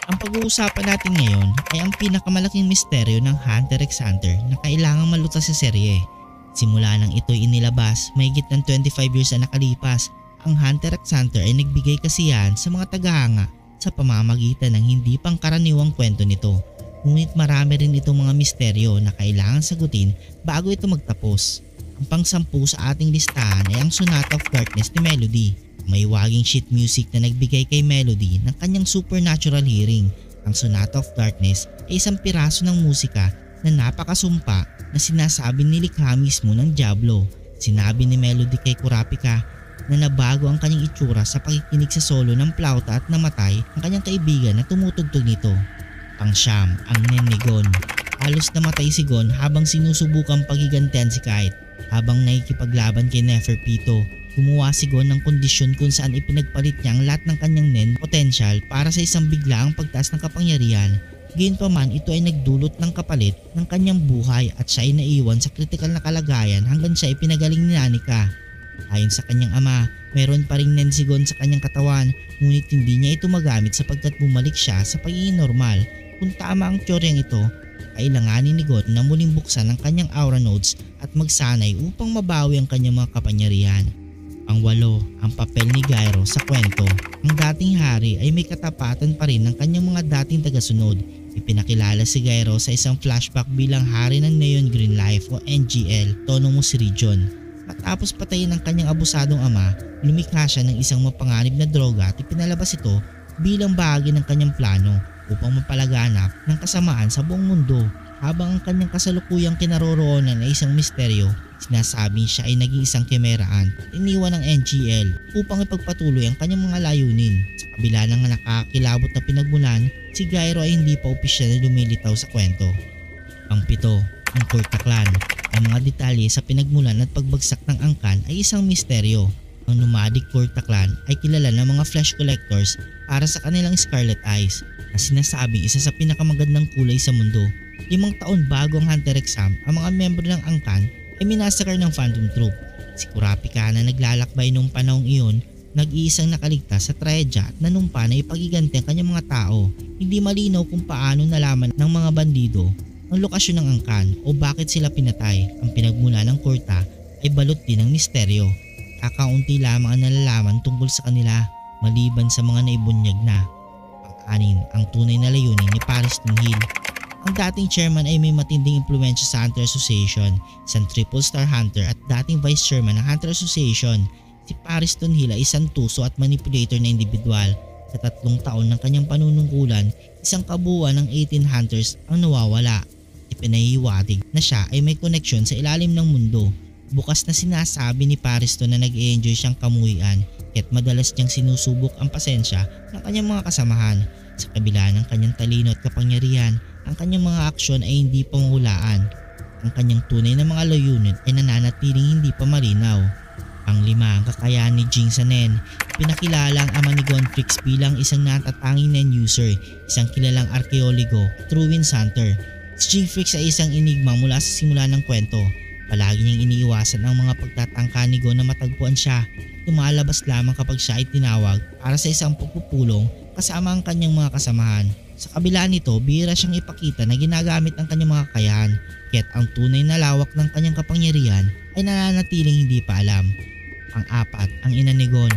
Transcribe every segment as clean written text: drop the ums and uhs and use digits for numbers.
Ang pag-uusapan natin ngayon ay ang pinakamalaking misteryo ng Hunter x Hunter na kailangang malutas sa serye. Simula nang ito'y inilabas, mahigit ng 25 years na nakalipas, ang Hunter x Hunter ay nagbigay kasiyahan sa mga tagahanga sa pamamagitan ng hindi pangkaraniwang kwento nito. Ngunit marami rin itong mga misteryo na kailangan sagutin bago ito magtapos. Ang pang-10 sa ating listahan ay ang Sonata of Darkness ni Melody. May waging sheet music na nagbigay kay Melody ng kanyang supernatural hearing. Ang Sonata of Darkness ay isang piraso ng musika na napakasumpa na sinasabi nilikha mismo ng Diablo. Sinabi ni Melody kay Kurapika na nabago ang kanyang itsura sa pakikinig sa solo ng plauta at namatay ang kanyang kaibigan na tumutugtog nito. Pang-9, ang Nenigon. Halos namatay si Gon habang sinusubukang paghigantihan si Kite. Habang nakikipaglaban kay Neferpito, gumawa si Gon ng kondisyon kung saan ipinagpalit niya ang lahat ng kanyang Nen potential para sa isang biglaang pagtaas ng kapangyarihan. Gayunpaman, ito ay nagdulot ng kapalit ng kanyang buhay at siya ay naiwan sa kritikal na kalagayan hanggang siya ay pinagaling ni Nanika. Ayon sa kanyang ama, mayroon pa ring Nen si Gon sa kanyang katawan, ngunit hindi niya ito magamit sapagkat bumalik siya sa pagiging normal. Kung tama ang teoryang ito, kailanganin ni Gon na muling buksan ang kanyang aura nodes at magsanay upang mabawi ang kanyang mga kapangyarihan. Pang-8, ang papel ni Gyro sa kwento. Ang dating hari ay may katapatan pa rin ng kanyang mga dating tagasunod. Ipinakilala si Gyro sa isang flashback bilang hari ng Neon Green Life o NGL Autonomous Region. Matapos patayin ang kanyang abusadong ama, lumikha siya ng isang mapanganib na droga at ipinalabas ito bilang bahagi ng kanyang plano upang mapalaganap ng kasamaan sa buong mundo. Habang ang kanyang kasalukuyang kinaroroonan ay isang misteryo, sinasabing siya ay naging isang kemeraan at iniwan ng NGL upang ipagpatuloy ang kanyang mga layunin. Sa kabila ng nakakakilabot na pinagmulan, si Gyro ay hindi pa opisyal na lumilitaw sa kwento. Pang-7, ang Kurta Clan. Ang mga detalye sa pinagmulan at pagbagsak ng angkan ay isang misteryo. Ang nomadic Kurta Clan ay kilala ng mga flesh collectors para sa kanilang Scarlet Eyes na sinasabing isa sa pinakamagandang kulay sa mundo. 5 taon bago ang Hunter x Hunter, ang mga membro ng angkan ay minasakar ng Phantom Troop. Si Kurapika na naglalakbay noong panahong iyon, nag-iisang nakaligtas sa trahedya at nanumpa na ipagiganti ang kanyang mga tao. Hindi malinaw kung paano nalaman ng mga bandido ang lokasyon ng angkan o bakit sila pinatay. Ang pinagmula ng Kurta ay balot din ng misteryo. Kakaunti lamang ang nalalaman tungkol sa kanila maliban sa mga naibunyag na. Pang-6, ang tunay na layunin ni Paris Hill. Ang dating chairman ay may matinding impluwensya sa Hunter Association, isang triple-star hunter at dating vice chairman ng Hunter Association. Si Paris Hill ay isang tuso at manipulator na individual. Sa 3 taon ng kanyang panunungkulan, isang kabuuan ng 18 hunters ang nawawala. Ipinahiwatig na siya ay may koneksyon sa ilalim ng mundo. Bukas na sinasabi ni Paris na nag-i-enjoy siyang kamuhian kaya't madalas niyang sinusubok ang pasensya ng kanyang mga kasamahan. Sa kabila ng kanyang talino at kapangyarihan, ang kanyang mga aksyon ay hindi pa mahulaan. Ang kanyang tunay na mga layunin ay nananatiling hindi pa malinaw. Pang-5, ang kakayahan ni Jing sa Nen. Pinakilala ang ama ni Gonfrix bilang isang natatanging Nen user, isang kilalang arkeologo, truwin hunter. Si Jingfrix ay isang enigma mula sa simula ng kwento. Palagi niyang iniiwasan ang mga pagtatangka ni Gon na matagpuan siya. Lumalabas lamang kapag siya ay tinawag para sa isang pagpupulong kasama ang kanyang mga kasamahan. Sa kabila nito, bihira siyang ipakita na ginagamit ang kanyang mga kakayahan, kaya't ang tunay na lawak ng kanyang kapangyarihan ay nananatiling hindi pa alam. Pang-4, ang ina ni Gon.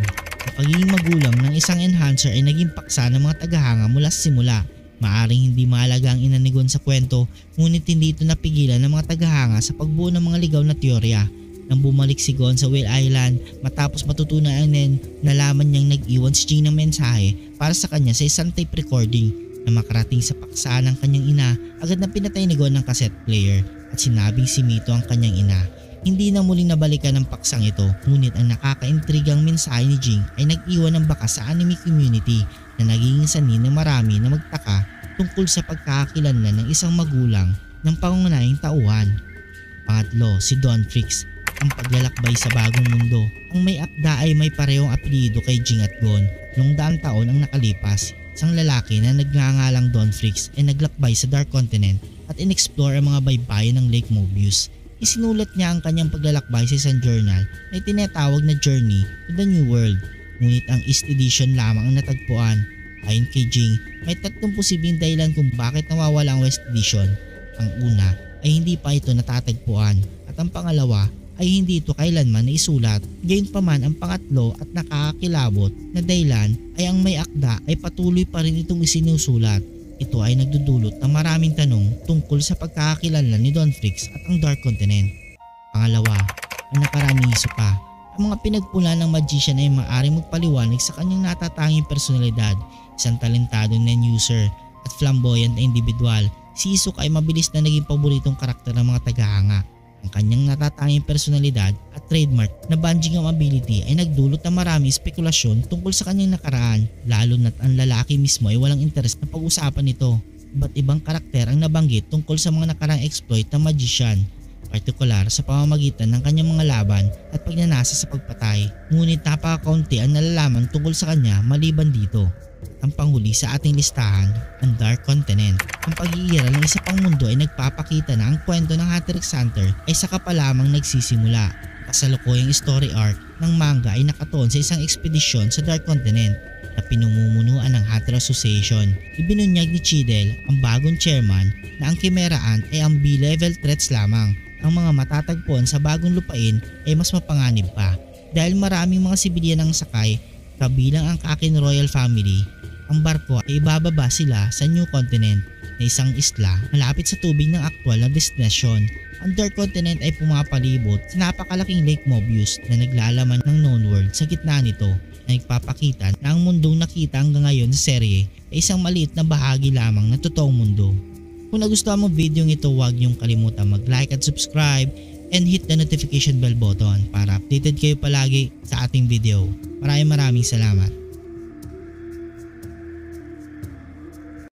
Ang pagiging magulang ng isang enhancer ay naging paksa ng mga tagahanga mula sa simula. Maaring hindi mahalaga ang ina ni Gon sa kwento, ngunit hindi ito napigilan ng mga tagahanga sa pagbuo ng mga ligaw na teorya. Nang bumalik si Gon sa Whale Island matapos matutunan ang Nen, nalaman niyang nag-iwan si Jing ng mensahe para sa kanya sa isang tape recording. Na makarating sa paksa ng kanyang ina, agad na pinatay ni Gon ng cassette player at sinabing si Mito ang kanyang ina. Hindi na muling nabalikan ng paksang ito, ngunit ang nakakaintrigang mensahe ni Jing ay nag-iwan ng bakas sa anime community na naging sanhi ng marami na magtaka tungkol sa pagkakakilanlan ng isang magulang ng pangunahing tauhan. Pang-8, si Donphrix, ang paglalakbay sa bagong mundo. Ang may akda ay may parehong apelyido kay Jing at Gon. Noong daang taon ang nakalipas, isang lalaki na nagngangalang Donphrix ay naglakbay sa Dark Continent at in-explore ang mga baybayin ng Lake Mobius. Isinulat niya ang kanyang paglalakbay sa isang journal na itinatawag na Journey to the New World. Ngunit ang East Edition lamang ang natagpuan. Ayon kay Jing, may 3 posibleng dahilan kung bakit nawawala ang West Vision. Ang una ay hindi pa ito natatagpuan at ang pangalawa ay hindi ito kailanman naisulat. Gayunpaman ang pangatlo at nakakakilabot na dahilan ay ang may akda ay patuloy pa rin itong isinusulat. Ito ay nagdudulot ng maraming tanong tungkol sa pagkakakilanlan ni Don Freaks at ang Dark Continent. Pangalawa, ang nakaraniso pa. Ang mga pinagpula ng magician ay maaaring magpaliwanag sa kanyang natatanging personalidad. Isang talentado na user at flamboyant na individual, si Hisoka ay mabilis na naging paboritong karakter ng mga tagahanga. Ang kanyang natatanging personalidad at trademark na Banjingam ability ay nagdulot ng maraming spekulasyon tungkol sa kanyang nakaraan, lalo na't ang lalaki mismo ay walang interes na pag-usapan ito. Iba't ibang karakter ang nabanggit tungkol sa mga nakaraang exploit ng magician, partikular sa pamamagitan ng kanyang mga laban at pagnanasa sa pagpatay. Ngunit napakakaunti ang nalalaman tungkol sa kanya maliban dito. Ang panghuli sa ating listahan, ang Dark Continent. Ang pag-iiral ng isa pang mundo ay nagpapakita na ang kwento ng Hunter x Hunter ay saka pa lamang nagsisimula. Kasalukuyang story arc ng manga ay nakatuon sa isang ekspedisyon sa Dark Continent na pinamumunuan ng Hunter Association. Ibinunyag ni Chidel, ang bagong chairman, na ang Chimera Ant ay ang B-level threats lamang. Ang mga matatagpuan sa bagong lupain ay mas mapanganib pa dahil maraming mga sibilyan ang sakay kabilang ang Kakin Royal Family. Ang barko ay ibababa sila sa New Continent na isang isla malapit sa tubig ng aktwal na destinasyon. Ang Dark Continent ay pumapalibot sa napakalaking Lake Mobius na naglalaman ng known world sa gitna nito, na nagpapakita na ang mundong nakita hanggang ngayon sa serye ay isang maliit na bahagi lamang ng totoong mundo. Kung nagustuhan mo video ito, huwag niyong kalimutan mag-like at subscribe and hit the notification bell button para updated kayo palagi sa ating video. Maraming salamat.